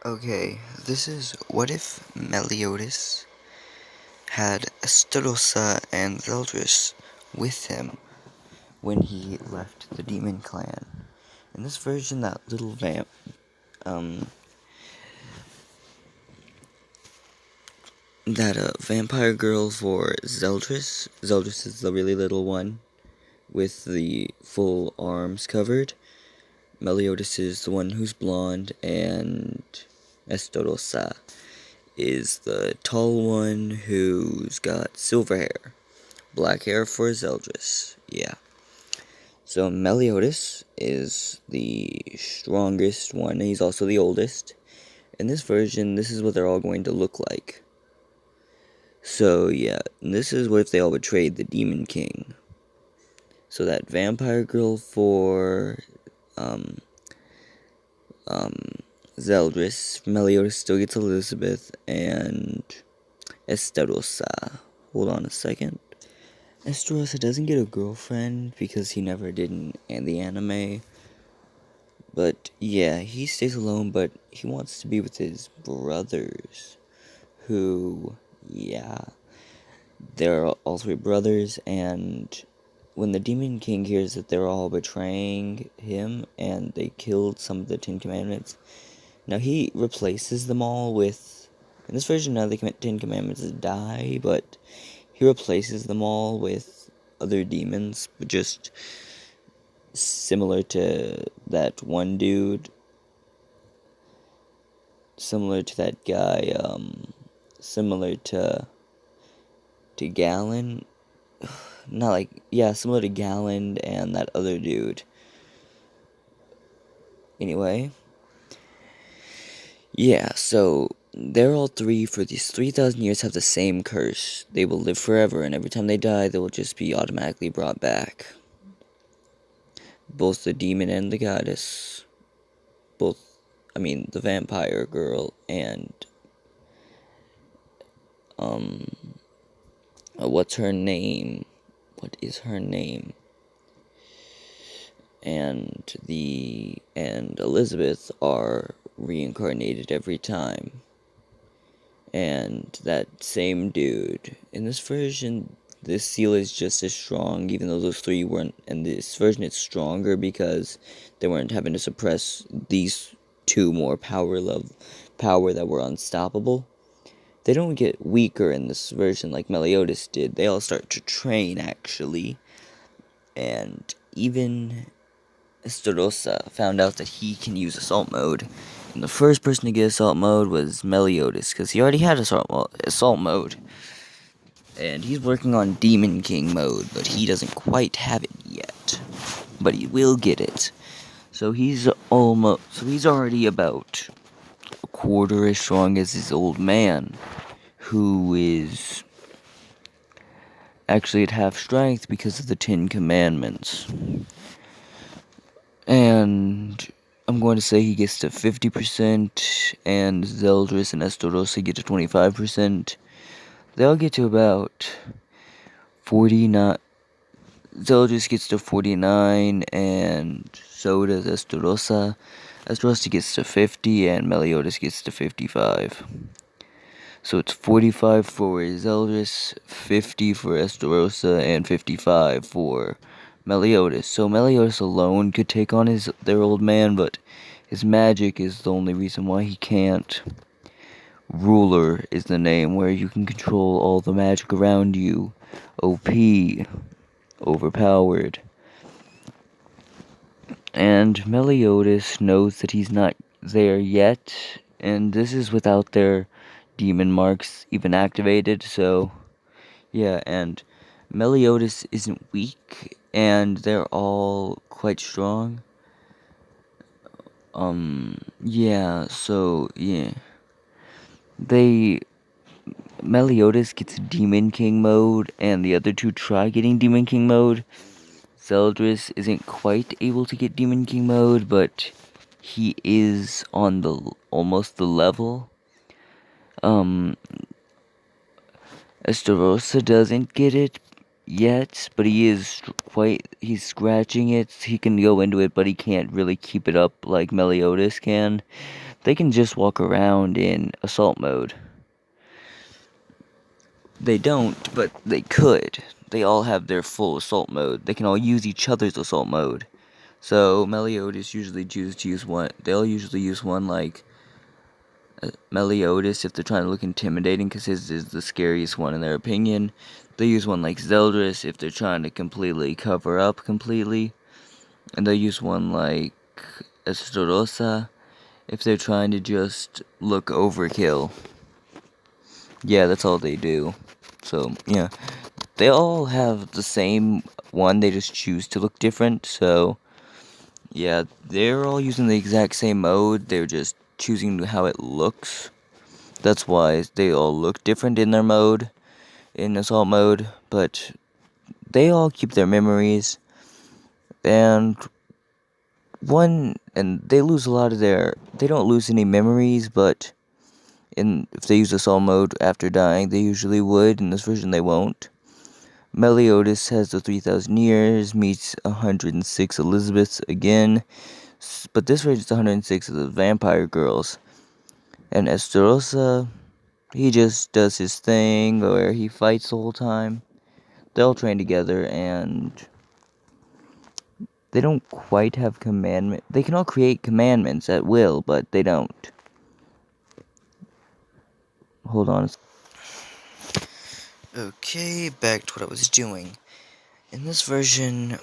Okay, this is what if Meliodas had Estarossa and Zeldris with him when he left the demon clan. In this version, that little vampire girl for Zeldris is the really little one with the full arms covered. Meliodas is the one who's blonde, and Estarossa is the tall one who's got silver hair. Black hair for Zeldris. Yeah. So Meliodas is the strongest one. He's also the oldest. In this version, this is what they're all going to look like. So yeah, this is what if they all betrayed the Demon King. So that vampire girl for Zeldris, Meliodas still gets Elizabeth, and Estarossa. Hold on a second. Estarossa doesn't get a girlfriend because he never did in the anime. But yeah, he stays alone, but he wants to be with his brothers. Who, yeah, they're all three brothers, and when the Demon King hears that they're all betraying him and they killed some of the 10 Commandments, now he replaces them all with, in this version now the 10 Commandments die, but he replaces them all with other demons, but just similar to that one dude, similar to that guy, similar to Gallon, not like, yeah, similar to Gallon and that other dude. Anyway, yeah, so they're all three for these 3,000 years have the same curse. They will live forever, and every time they die, they will just be automatically brought back. Both the demon and the goddess, the vampire girl and, what's her name? What is her name? And Elizabeth are reincarnated every time. And that same dude. In this version, this seal is just as strong, even though those three weren't. In this version, it's stronger because they weren't having to suppress these two more power that were unstoppable. They don't get weaker in this version like Meliodas did. They all start to train, actually. And even Estarossa found out that he can use assault mode. And the first person to get assault mode was Meliodas, because he already had assault mode. And he's working on Demon King mode, but he doesn't quite have it yet. But he will get it. So he's already about a quarter as strong as his old man, who is actually at half strength because of the 10 Commandments. And I'm going to say he gets to 50%, and Zeldris and Estarossa get to 25%. They'll get to about 49. Zeldris gets to 49, and so does Estarossa. Estarossa gets to 50, and Meliodas gets to 55. So it's 45 for Zeldris, 50 for Estarossa, and 55 for Meliodas. So Meliodas alone could take on their old man, but his magic is the only reason why he can't. Ruler is the name, where you can control all the magic around you. OP. Overpowered. And Meliodas knows that he's not there yet, and this is without their demon marks even activated, so yeah, and Meliodas isn't weak, and they're all quite strong. Meliodas gets Demon King mode, and the other two try getting Demon King mode. Zeldris isn't quite able to get Demon King mode, but he is on almost the level. Estarossa doesn't get it yet, but he's scratching it. He can go into it, but he can't really keep it up like Meliodas can. they can just walk around in assault mode. They don't, but they could. They all have their full assault mode. They can all use each other's assault mode. So meliodas usually choose to use one. They'll usually use one like meliodas if they're trying to look intimidating, because his is the scariest one in their opinion. They use one like zeldris if they're trying to completely cover up completely, and they use one like estarossa if they're trying to just look overkill. Yeah, that's all they do. So yeah, they all have the same one. They just choose to look different. So yeah, they're all using the exact same mode. They're just choosing how it looks. That's why they all look different in their mode, in assault mode, but they all keep their memories, and they lose a lot of they don't lose any memories, but if they use assault mode after dying, they usually would. In this version, they won't. Meliodas has the 3,000 years, meets 106 Elizabeths again, but this version is 106 of the vampire girls. And Estarossa, he just does his thing where he fights the whole time. They all train together, and they don't quite have commandment. They can all create commandments at will, but they don't. Hold on. Okay, back to what I was doing. In this version,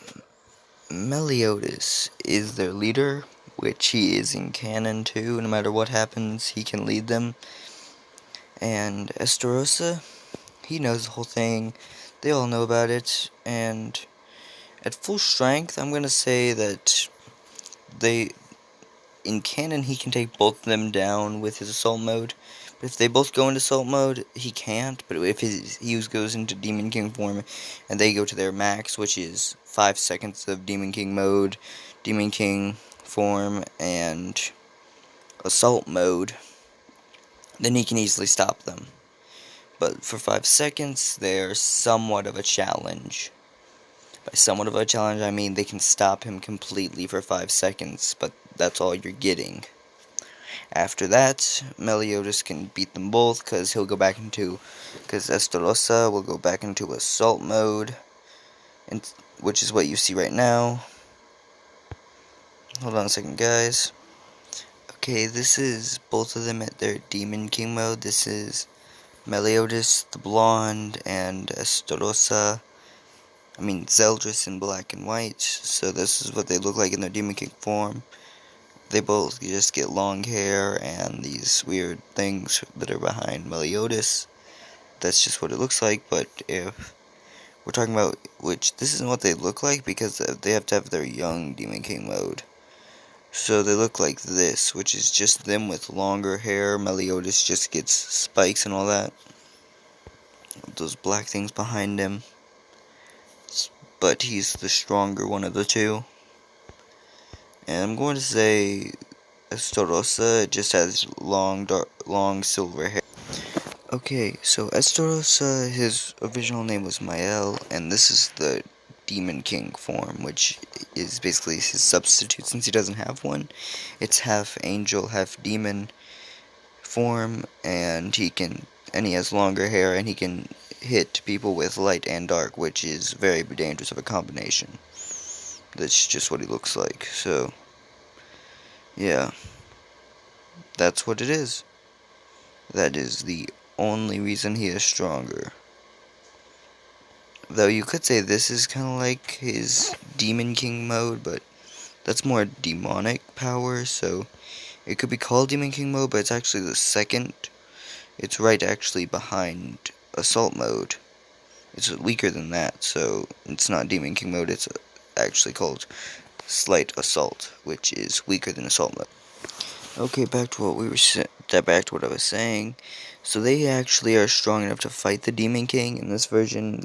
Meliodas is their leader, which he is in canon too. No matter what happens, he can lead them. And Estarossa, he knows the whole thing. They all know about it, and at full strength, I'm gonna say that in canon, he can take both of them down with his assault mode. But if they both go into assault mode, he can't. But if he goes into Demon King form, and they go to their max, which is 5 seconds of Demon King mode, Demon King form, and assault mode, then he can easily stop them. But for 5 seconds, they're somewhat of a challenge. By somewhat of a challenge, I mean they can stop him completely for 5 seconds, but that's all you're getting. After that, Meliodas can beat them both, because Estarossa will go back into assault mode, which is what you see right now. Hold on a second, guys. Okay, this is both of them at their Demon King mode. This is Meliodas, the blonde, and Zeldris in black and white. So this is what they look like in their Demon King form. They both just get long hair and these weird things that are behind Meliodas. That's just what it looks like, but if we're talking about this isn't what they look like, because they have to have their young Demon King mode. So they look like this, which is just them with longer hair. Meliodas just gets spikes and all that. Those black things behind him. But he's the stronger one of the two. And I'm going to say Estarossa just has long silver hair. Okay, so Estarossa, his original name was Mael, and this is the Demon King form, which is basically his substitute since he doesn't have one. It's half angel, half demon form, and he has longer hair, and he can hit people with light and dark, which is very dangerous of a combination. That's just what he looks like. So yeah, that's what it is. That is the only reason he is stronger. Though you could say this is kind of like his Demon King mode, but that's more demonic power, so it could be called Demon King mode, but it's actually the second. It's right actually behind Assault mode. It's weaker than that, so it's not Demon King mode, it's actually called Slight Assault, which is weaker than Assault mode. Okay, back to what I was saying. So they actually are strong enough to fight the Demon King. In this version,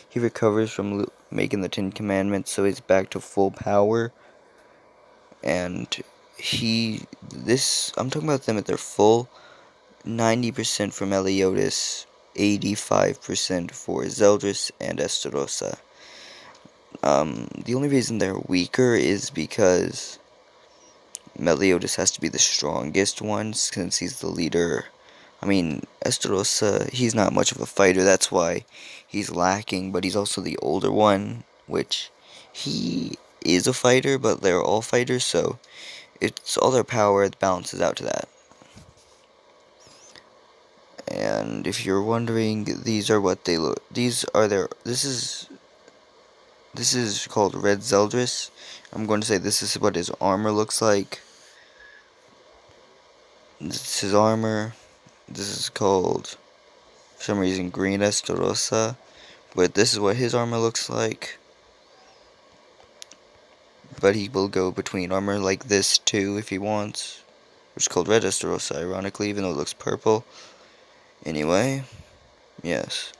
he recovers from making the 10 Commandments, so he's back to full power. And I'm talking about them at their full. 90% for Meliodas, 85% for Zeldris and Estarossa. The only reason they're weaker is because Meliodas has to be the strongest one since he's the leader. I mean, Estarossa, he's not much of a fighter, that's why he's lacking, but he's also the older one, which he is a fighter, but they're all fighters, so it's all their power that balances out to that. And if you're wondering, these are what they look. These are their. This is called red zeldris. I'm going to say this is what his armor looks like. This is his armor. This is called, for some reason, green estarossa. But this is what his armor looks like. But he will go between armor like this too if he wants. Which is called red estarossa, ironically, even though it looks purple. Anyway, yes.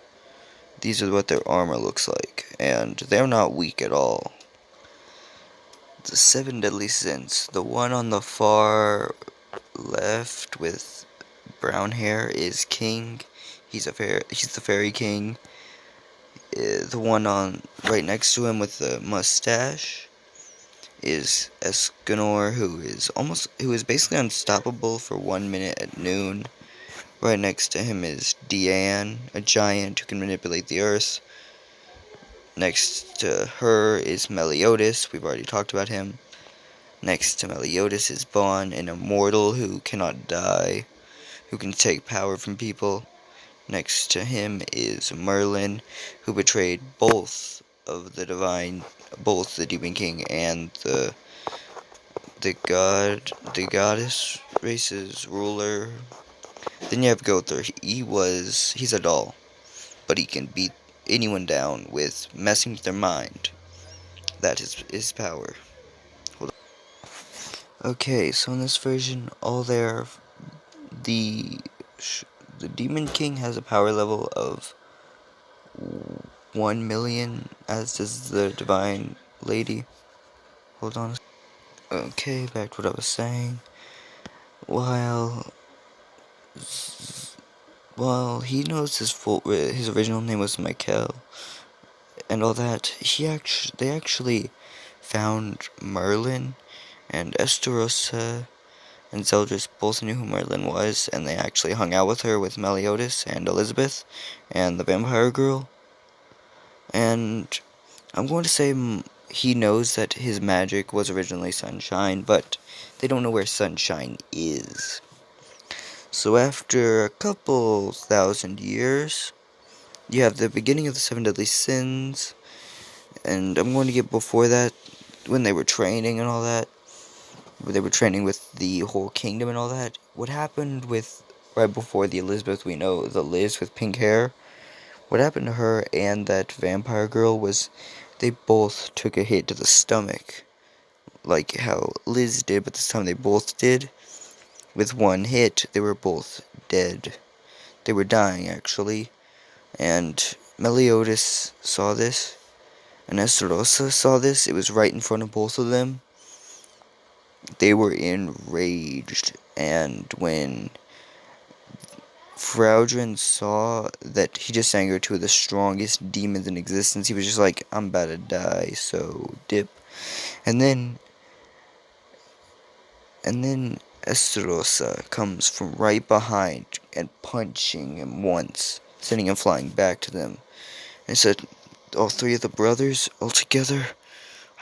These are what their armor looks like. And they're not weak at all. The 7 deadly sins. The one on the far left with brown hair is King. He's the fairy king. The one on right next to him with the mustache is Escanor, who is basically unstoppable for 1 minute at noon. Right next to him is Deanne, a giant who can manipulate the earth. Next to her is Meliodas, we've already talked about him. Next to Meliodas is Bon, an immortal who cannot die, who can take power from people. Next to him is Merlin, who betrayed both the Demon King and the goddess race's ruler. Then you have Gother. He's a doll, but he can beat anyone down with messing with their mind. That is his power. Hold on. Okay, so in this version, the Demon King has a power level of 1 million, as does the Divine Lady. Hold on. Okay, back to what I was saying. While he knows his original name was Michael and all that, they actually found Merlin, and Estarossa and Zeldris both knew who Merlin was, and they actually hung out with her, with Meliodas and Elizabeth and the vampire girl. And I'm going to say he knows that his magic was originally sunshine, but they don't know where sunshine is. So after a couple thousand years, you have the beginning of the 7 deadly sins, and I'm going to get before that, when they were training and all that, where they were training with the whole kingdom and all that. What happened with, right before the Elizabeth we know, the Liz with pink hair, what happened to her and that vampire girl was they both took a hit to the stomach. Like how Liz did, but this time they both did. With one hit, they were both dead. They were dying, actually. And Meliodas saw this, and Estarossa saw this. It was right in front of both of them. They were enraged, and when Fraudrin saw that he just angered two of the strongest demons in existence, he was just like, I'm about to die, so dip. And then Estarossa comes from right behind and punching him once, sending him flying back to them. And said, all three of the brothers all together,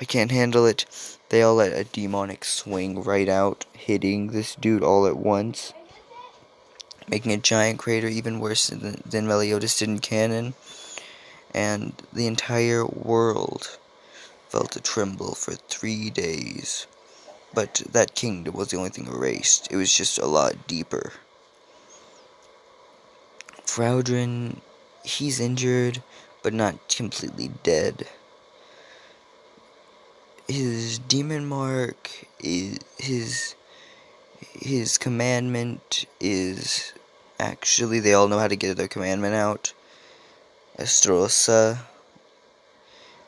I can't handle it. They all let a demonic swing right out, hitting this dude all at once, making a giant crater even worse than Meliodas did in canon. And the entire world felt a tremble for 3 days. But that kingdom was the only thing erased. It was just a lot deeper. Fraudrin, he's injured, but not completely dead. His demon mark is his commandment is actually, they all know how to get their commandment out. Estarossa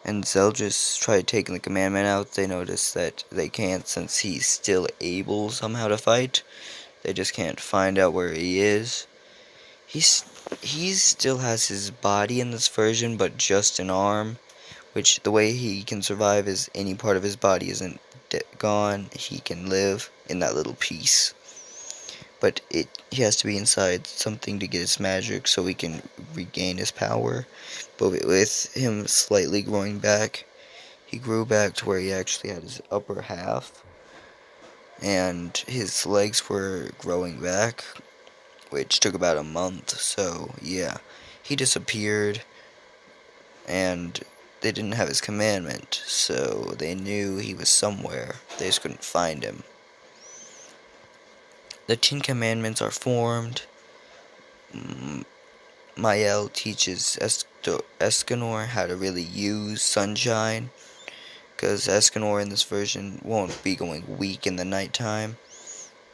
and Zeldris tried taking the commandment out. They noticed that they can't, since he's still able somehow to fight. They just can't find out where he is. He still has his body in this version, but just an arm, which the way he can survive is any part of his body isn't gone, he can live in that little piece. But he has to be inside something to get his magic so he can regain his power. But with him slightly growing back, he grew back to where he actually had his upper half, and his legs were growing back, which took about a month. So yeah, he disappeared, and they didn't have his commandment, so they knew he was somewhere. They just couldn't find him. The 10 Commandments are formed. Mael teaches Escanor how to really use sunshine, because Escanor in this version won't be going weak in the nighttime.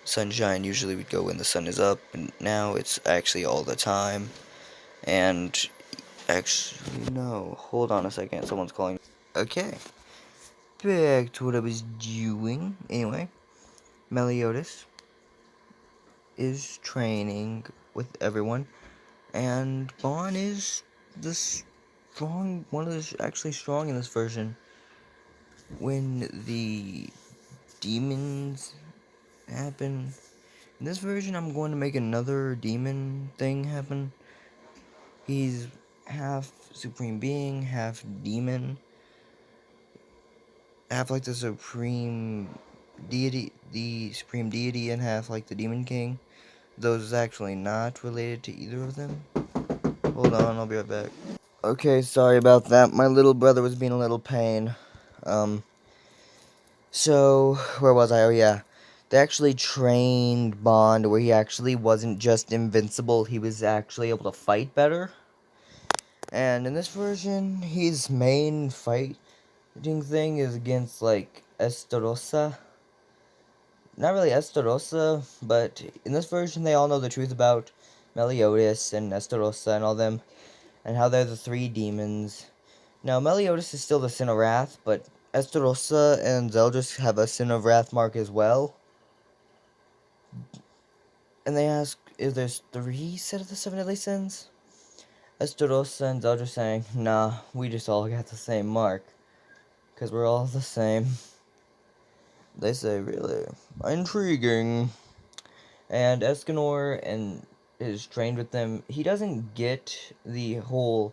Sunshine usually would go when the sun is up, and now it's actually all the time. And actually, no, hold on a second, someone's calling. Okay, back to what I was doing. Anyway, Meliodas is training with everyone, and Bon is the one of the actually strong in this version. When the demons happen, in this version, I'm going to make another demon thing happen. He's half supreme being, half demon, half like the supreme deity, and half like the demon king. Those is actually not related to either of them. Hold on, I'll be right back. Okay, sorry about that. My little brother was being a little pain. So, where was I? Oh, yeah. They actually trained Bond where he actually wasn't just invincible, he was actually able to fight better. And in this version, his main fighting thing is against, like, Estarossa. Not really Estarossa, but in this version, they all know the truth about Meliodas and Estarossa and all them, and how they're the 3 demons. Now, Meliodas is still the Sin of Wrath, but Estarossa and Zeldris have a Sin of Wrath mark as well. And they ask if there's 3 set of the 7 deadly sins. Estarossa and Zeldris saying, nah, we just all got the same mark, because we're all the same. They say, really? Intriguing. And Escanor is trained with them. He doesn't get the whole...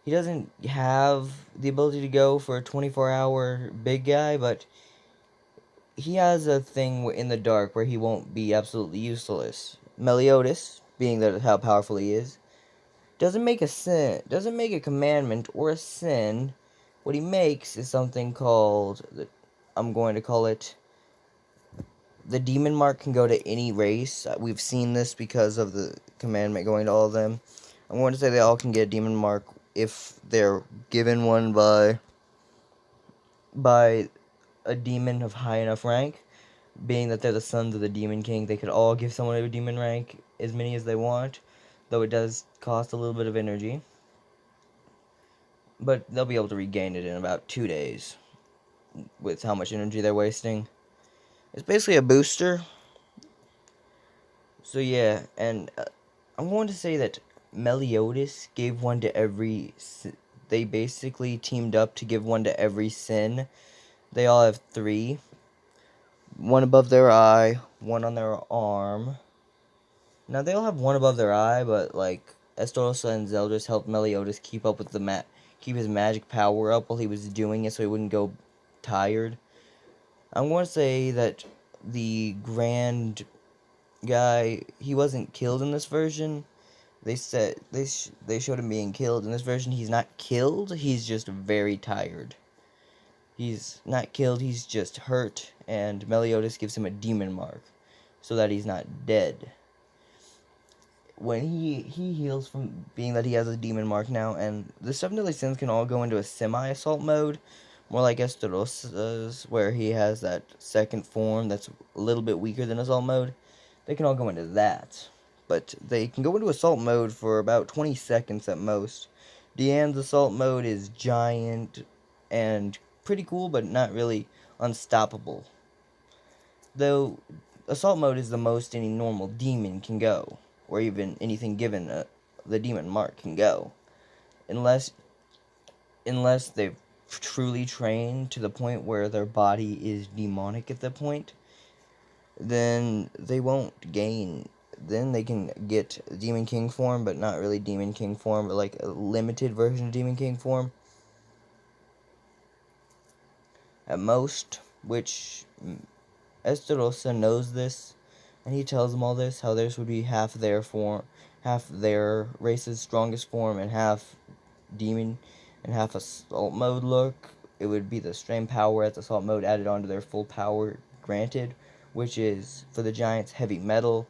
He doesn't have the ability to go for a 24-hour big guy, but he has a thing in the dark where he won't be absolutely useless. Meliodas, being that how powerful he is, doesn't make a commandment or a sin. What he makes is something called, I'm going to call it, the demon mark can go to any race. We've seen this because of the commandment going to all of them. I'm going to say they all can get a demon mark if they're given one by a demon of high enough rank. Being that they're the sons of the Demon King, they could all give someone a demon rank, as many as they want, though it does cost a little bit of energy. But they'll be able to regain it in about 2 days, with how much energy they're wasting. It's basically a booster. So yeah, and I'm going to say that Meliodas gave one to every... They basically teamed up to give one to every sin. They all have 3. One above their eye, one on their arm. Now, they all have one above their eye, but, like, Estarossa and Zeldris helped Meliodas keep up with keep his magic power up while he was doing it so he wouldn't go tired. I'm going to say that the Grand guy, he wasn't killed in this version. They said, they showed him being killed. In this version, he's not killed, he's just very tired. He's not killed, he's just hurt, and Meliodas gives him a demon mark so that he's not dead. When he heals from being that he has a demon mark now, and the 7 deadly sins can all go into a semi-assault mode, more like Estarossa's, where he has that second form that's a little bit weaker than assault mode. They can all go into that, but they can go into assault mode for about 20 seconds at most. Deanne's assault mode is giant and pretty cool, but not really unstoppable. Though, assault mode is the most any normal demon can go, or even anything given the demon mark can go. Unless they've truly trained to the point where their body is demonic at that point, then they won't gain. Then they can get Demon King form, but not really Demon King form, but like a limited version of Demon King form at most, which Estarossa knows this, and he tells them all this, how theirs would be half their form, half their race's strongest form, and half demon, and half assault mode look. It would be the strain power as assault mode added onto their full power granted, which is, for the giants, heavy metal,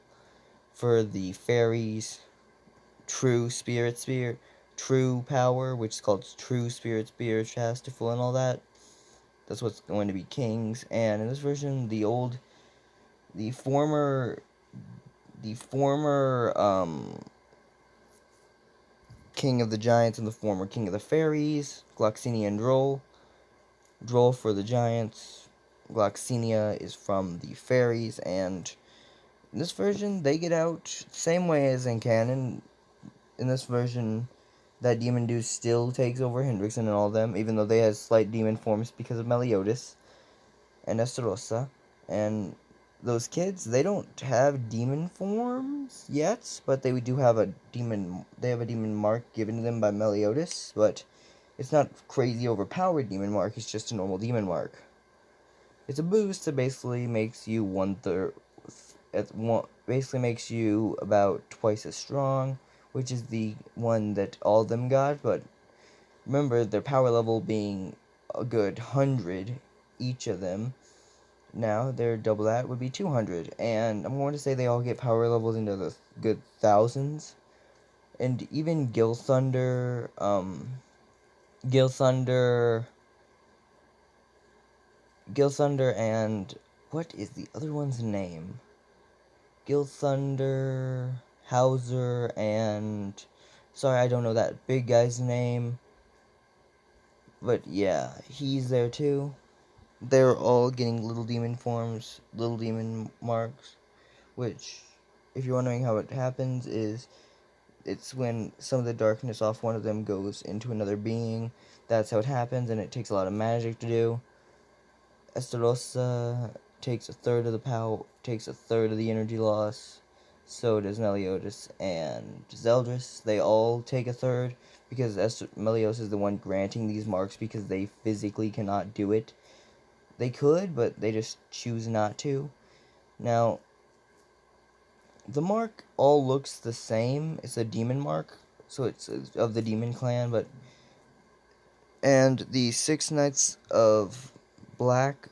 for the fairies, true spirit spear, true power, which is called true spirit spear, chastiful, and all that. That's what's going to be kings. And in this version, the former king of the giants and the former king of the fairies, Gloxinia and Droll for the giants, Gloxinia is from the fairies, and in this version they get out same way as in canon. In this version, that demon dude still takes over Hendrickson and all of them, even though they have slight demon forms because of Meliodas and Estarossa. And those kids, they don't have demon forms yet, but they do have a demon. They have a demon mark given to them by Meliodas, but it's not crazy overpowered demon mark. It's just a normal demon mark. It's a boost that basically makes you basically makes you about twice as strong, which is the one that all of them got. But remember, their power level being a good 100 each of them. Now their double that would be 200, and I'm going to say they all get power levels into the good thousands. And even Gil Thunder, Gil Thunder, and what is the other one's name? Gil Thunder, Hauser, and sorry, I don't know that big guy's name, but yeah, he's there too. They're all getting little demon forms, little demon marks, which, if you're wondering how it happens, is it's when some of the darkness off one of them goes into another being. That's how it happens, and it takes a lot of magic to do. Estarossa takes a third of the power, takes a third of the energy loss. So does Meliodas and Zeldris. They all take a third because Meliodas is the one granting these marks because they physically cannot do it. They could, but they just choose not to. Now, the mark all looks the same. It's a demon mark, so it's of the demon clan, but and the 6 Knights of Black,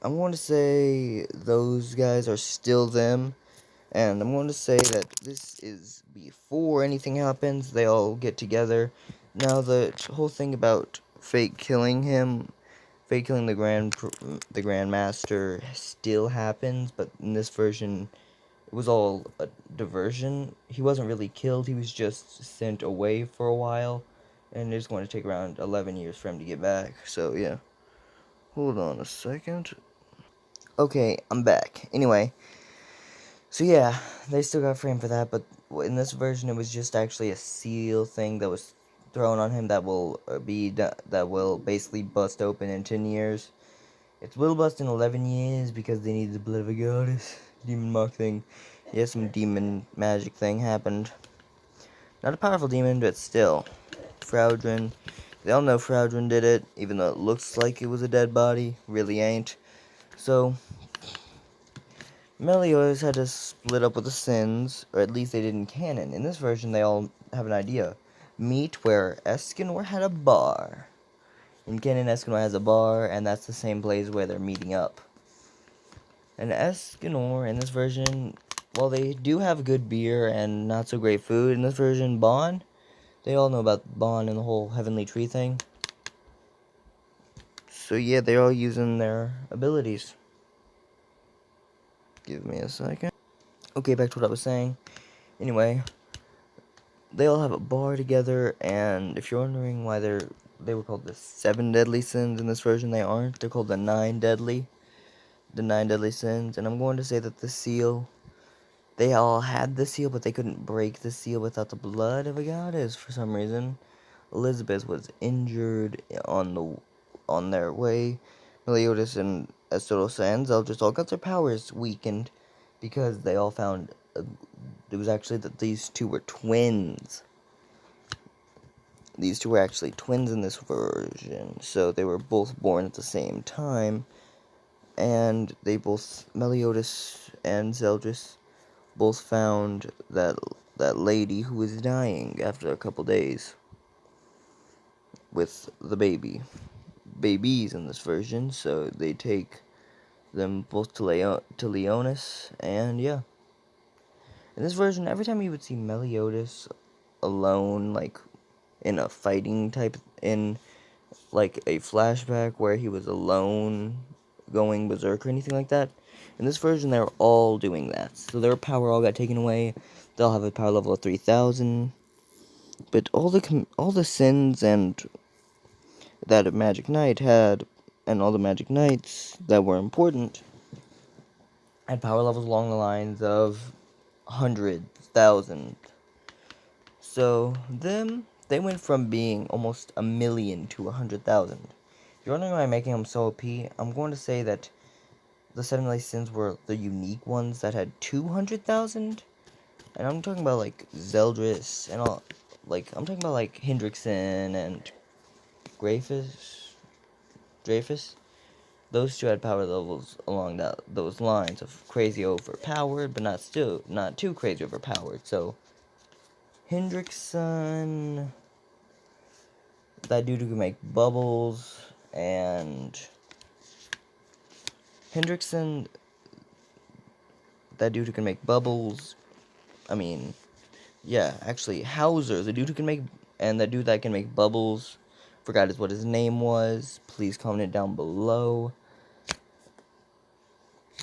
I'm going to say those guys are still them, and I'm going to say that this is before anything happens. They all get together. Now the whole thing about fake killing the Grandmaster still happens, but in this version it was all a diversion. He wasn't really killed, he was just sent away for a while, and it's going to take around 11 years for him to get back. So yeah, hold on a second. Okay, I'm back. Anyway, so yeah, they still got framed for that, but in this version it was just actually a seal thing that was thrown on him that will basically bust open in 10 years. It will bust in 11 years because they need the blood of a goddess. Demon mark thing. Yeah, some demon magic thing happened. Not a powerful demon, but still. Fraudrin. They all know Fraudrin did it, even though it looks like it was a dead body. Really ain't. So, Meliodas had to split up with the Sins, or at least they did in canon. In this version, they all have an idea. Meet where Escanor had a bar. In canon, Escanor has a bar, and that's the same place where they're meeting up. And Escanor, in this version, while they do have good beer and not so great food, in this version, Bon, they all know about Bon and the whole Heavenly Tree thing. So yeah, they're all using their abilities. Give me a second. Okay, back to what I was saying. Anyway, they all have a bar together, and if you're wondering why they were called the 7 deadly sins in this version, they aren't. They're called the 9 deadly sins, and I'm going to say that the seal, they all had the seal, but they couldn't break the seal without the blood of a goddess for some reason. Elizabeth was injured on their way. Meliodas and estarossa and zeldris all got their powers weakened because they all found it was actually that these two were twins. These two were actually twins in this version, so they were both born at the same time, and Meliodas and Zeldris, both found that lady who was dying after a couple days with the babies in this version, so they take them both to Leonis, and yeah. In this version, every time you would see Meliodas alone, like in a fighting type, in like a flashback where he was alone going berserk or anything like that. In this version, they're all doing that. So their power all got taken away. They'll have a power level of 3,000. But all the sins and that a Magic Knight had, and all the Magic Knights that were important, had power levels along the lines of 100,000. So they went from being almost a million to 100,000. If you're wondering why I'm making them so OP, I'm going to say that the Seven Deadly Sins were the unique ones that had 200,000. And I'm talking about like Zeldris and all, like I'm talking about like Hendrickson and Dreyfus. Those two had power levels along those lines of crazy overpowered, but not too crazy overpowered. So Hendrickson, that dude who can make bubbles, and Hendrickson, that dude who can make bubbles. I mean, yeah, actually, Hauser, the dude who can make, and that dude that can make bubbles. Forgot what his name was. Please comment it down below.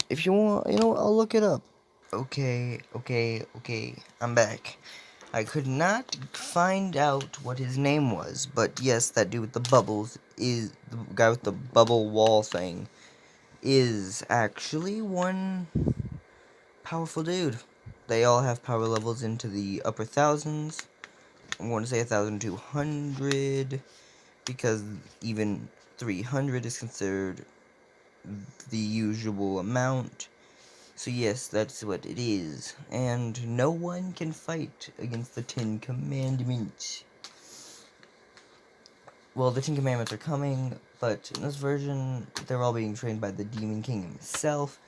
If you want, I'll look it up. Okay. I'm back. I could not find out what his name was, but yes, that dude with the bubbles is the guy with the bubble wall thing. Is actually one powerful dude. They all have power levels into the upper thousands. I'm going to say 1,200 because even 300 is considered the usual amount. So yes, that's what it is. And no one can fight against the 10 Commandments. Well, the 10 Commandments are coming, but in this version, they're all being trained by the Demon King himself,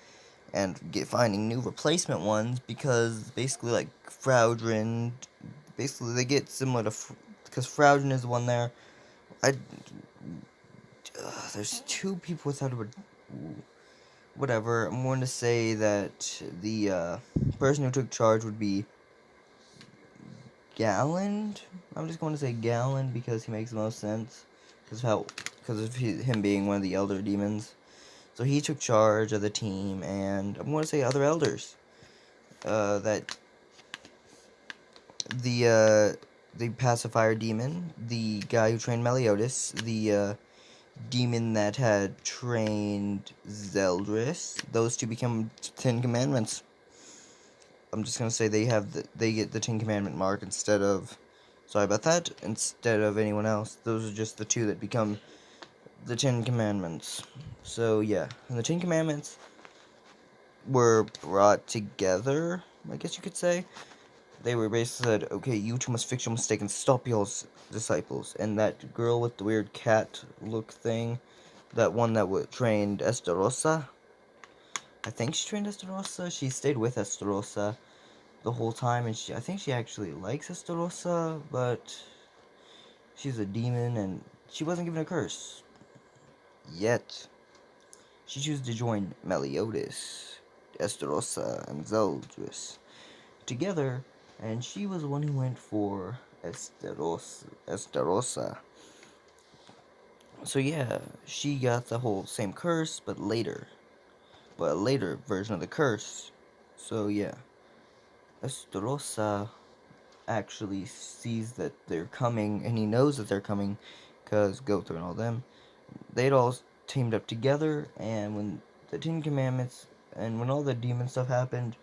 and finding new replacement ones, because basically, like, Fraudrin, basically they get similar to, because Fraudrin is the one there. There's two people without a, whatever, I'm going to say that the, person who took charge would be Galland. I'm just going to say Galland because he makes the most sense, because of him being one of the elder demons. So he took charge of the team, and I'm going to say other elders. That the pacifier demon, the guy who trained Meliodas, the demon that had trained Zeldris. Those two become 10 Commandments. I'm just gonna say they get the 10 Commandment mark instead of, sorry about that, instead of anyone else. Those are just the two that become the 10 Commandments. So yeah, and the 10 Commandments were brought together, I guess you could say. They were basically said, okay, you two must fix your mistake and stop y'all's disciples. And that girl with the weird cat look thing, that one that trained Estarossa, I think she trained Estarossa. She stayed with Estarossa the whole time, and I think she actually likes Estarossa, but she's a demon, and she wasn't given a curse. Yet, she chooses to join Meliodas, Estarossa, and Zeldris together, and she was the one who went for Estarossa. So yeah, she got the whole same curse, but a later version of the curse. So yeah, Estarossa actually sees that they're coming, and he knows that they're coming, because Gother and all them, they'd all teamed up together, and when the 10 Commandments, and when all the demon stuff happened,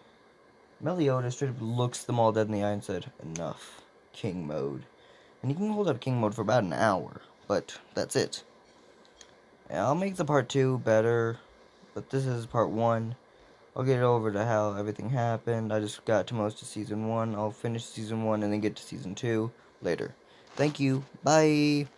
Meliodas straight up looks them all dead in the eye and said, enough, king mode. And you can hold up king mode for about an hour, but that's it. Yeah, I'll make the part 2 better, but this is part 1. I'll get over to how everything happened. I just got to most of season 1. I'll finish season 1 and then get to season 2 later. Thank you. Bye.